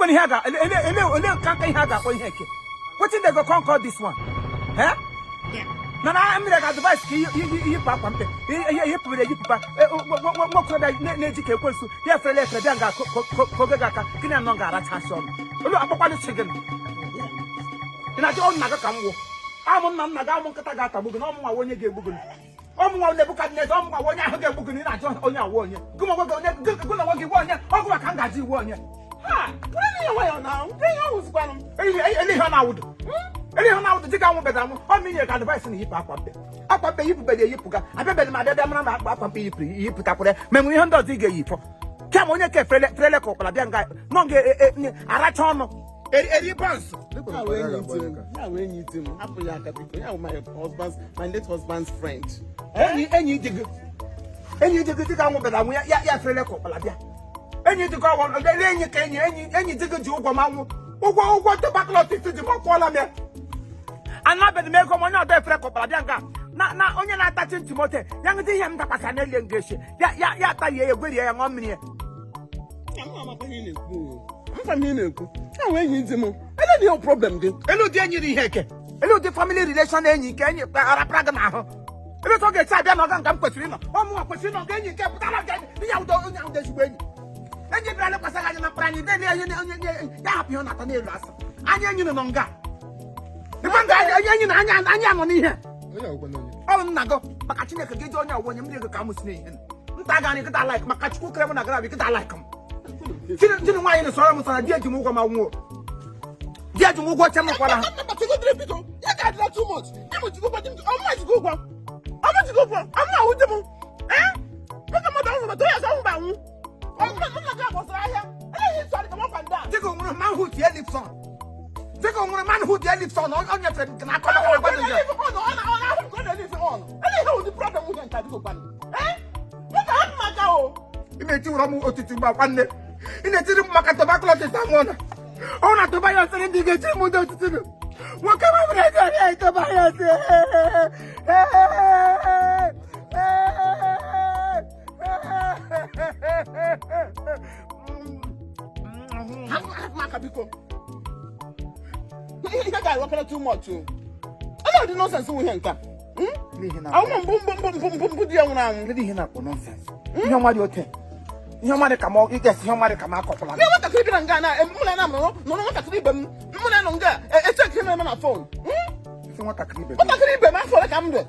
when he ga ele kan kan haga ko ihe ke. Wetin dey go conquer this one? Eh? Na I'm like advice you papa mpe. You papa. Mo ko da na ejike ekwensu. Ya frele frele anga ko ga ka. Kini no ga ara cha so. Olu akpakwa ni chicken. Ina je on naga kamwo. Amu nna nna ga amu nkata ga atabugo na ọmụnwa onye ga-egbugo. Ọmụnwa Nebukadneza ọmụnwa onye ahụ ga-egbugo na ajọ onye awo onye. Gụma nwoke onye gụna nwoke iwe onye. Ọgụ maka ngaji iwe onye. Ha, where you way now? Dey you use kwanu. Ele ha na awudo. Ele ha na awudo diga nwo beda mu. O mi ye ka advice ni yipa akwape. Akwape yipu bede yipuga. Abebe ma dede mara ma akwape yipu takure. Memu ihe ndo diga yifo. Kam onye ke frele ko kala bia nga. No nge aracha onu. Eri bonds. Now when you do, happy my late husband's friend. Enyi diga diga nwo beda mu ya frele ko kala bia. Enyi diga won enyi ka enyi diga ji ugwo ma nwu. Ugwo tuberculosis di mo kwala me. Anabed me ko mo nya do frele ko kala bia nga. Na onye na atachi Timote, yang di hem tapasa na ele ngeshe. Ya ta ye egweri ya ngomni. Now when you do, I no problem then. Elu di enyi ihe ke. Elu di family relation enyi ke enyi ara praga na ho. Elu so ge cha bia no ga ngam kwesiri no. O mu kwesiri no ga enyi ke putala ga ya udo onye udo shigbo enyi. Enyi bra le kwasa ga na prani de onye ya happy ho na ta na elu asa. Anya enyi no nga. Di banga enyi na anya no ni ihe. Onye agwa no. O nna go maka Chineke ge je onye awo onye mri go ka musine ihe. Nta ga ni kita like maka Chukwu kremo na gara bi kita like am. Tini why ni soro musana dia ji mu ko ma wo. Dia ji mu go chama kwala. But you go drink it. You got that too much. You must go but how much go for? How much go for? I'm not with them. Eh? Look at my down for 2 years on ba wu. I'm not going to say here. Eh, sorry come up and down. Take on man who the lips on. Take on man who the lips on your friend can I come on. Anyhow the problem with enter this one. Eh? What happened my cow? Imeti uramu otitimba wanne. Ine tiri maka tuberculosis amona. Ona tobaya sere dige ti mu do titibi. Wo kama brega ni tobaya se. Maka biko. You guys working too much too. I know the nonsense we here nka. I want boom dia una. Lady hina ko nonsense. Ihe ma di ote. Ihe ma de kama o yes ihe ma de kama akopola. Me want to clip na nga na muna na no want to clip bem. Muna no nga e check him na phone. So what takribe. What clip man for come do. I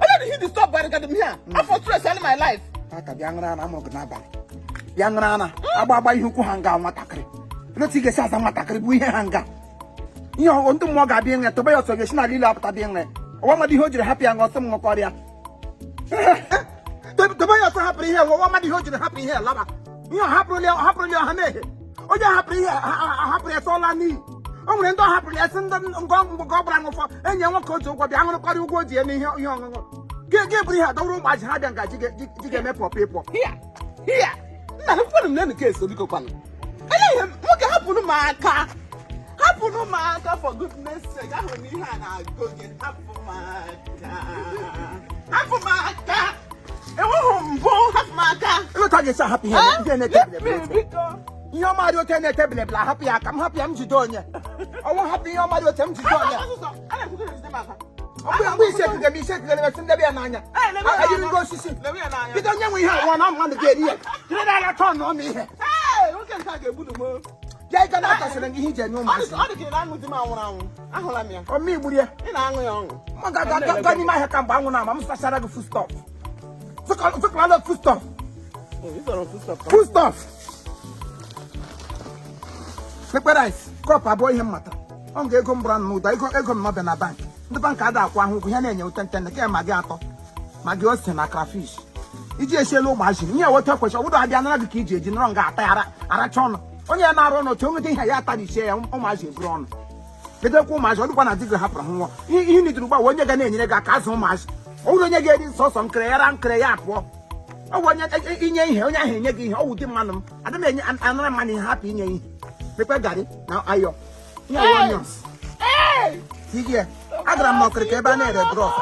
don't hit the stop by the here. I for stress all my life. Aka biangra na mo gna ba. Biangra na agba ihe ku hanga nwatakiri. No tige sa nwatakiri bu ihe hanga. Ihe o ndu mo ga bi nwe to be yo so ge shina lila apata bi nwe. O ma di ho jire happy ngo sem ngo koria. To be yo so happy here o ma di ho jire happy here laba. Ihe happy ha mehe. O ja happy so la ni. O nwere ndo happy ya sin ngo bra ngo fo enye nwo ko jo gwa bi ahunu kori ugwo die ni ihe ongo. Ge bri ha dawru ma ji ha bia nga jige me pop people. Here. Na no for them case obi ko kwan. Ele mo ga happen ma aka. Happen ma aka for goodness sake. I want me na go get happen ma aka. Happen ma aka. E wo mbo happen ma aka. E ta ge sa happy here. Ge na table. Your Mario ten a table bla happy I'm happy I'm jidonya. I want happy your Mario tem jidonya. We said to me said let me be ananya. I didn't go see. You don't know we have one on the gate here. You don't turn on me. Hey, who can take a good mo? Yeah, can I say he just no man. I can hang with him around. I hold me. Or me would you? In Anglion. Can you my come down now? I'm starting to food stuff. Look at food stuff. Food stuff. Paradise, crop a boy him matter. On get come brand new, I go mother na bank. The bank had that one who can you ten the game magato. Magios and a crayfish. It's just a low machine. Yeah, what talk was I would have another key, General Gata, Arachon. Only an hour or two, I had to share on my grown. The dog who much, one I did happen. You need to buy one again in a car so much. Oh, when you get in, saw some cray and cray up. Oh, when you're in your oh, the man, I don't mean another money happy in your. Got it. Now ayo. Hey! See here. I got a knocker cabana drop.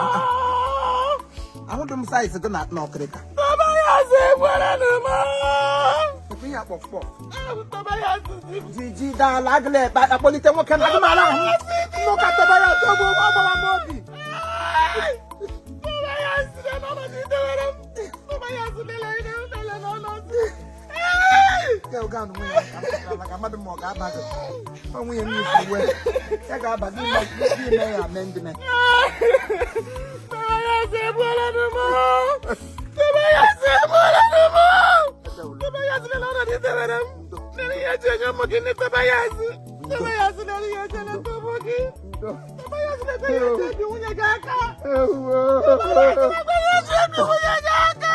I want to size a good knocker. Baba, I say, what ihe akpọkpọ Tobias jiji dala agịla ekpe akpọlite nwoke na agị mara ahụ nnụka Tobias ogbo ọgbawa m obi Tobias n'ọnọdụ idewere m Tobias lele n'ọnọdụ ke oga anụ nwunye maka mmadụ ma ọ ga-aba gị ọ nwunye m ifu uwe ya ga-aba gị ime ya ame ndị me Tobias egbuola n'ụmụ Tobias egbuola n'ụmụ Tobias lele n'ọnọdụ idewere m lele ihe eji enye ụmụ gị ndị Tobias lele ihe eji enye ụmụ gị Tobias lele ihe eji eji nwunye gị aka Tobias lele ihe eji eji nwunye gị aka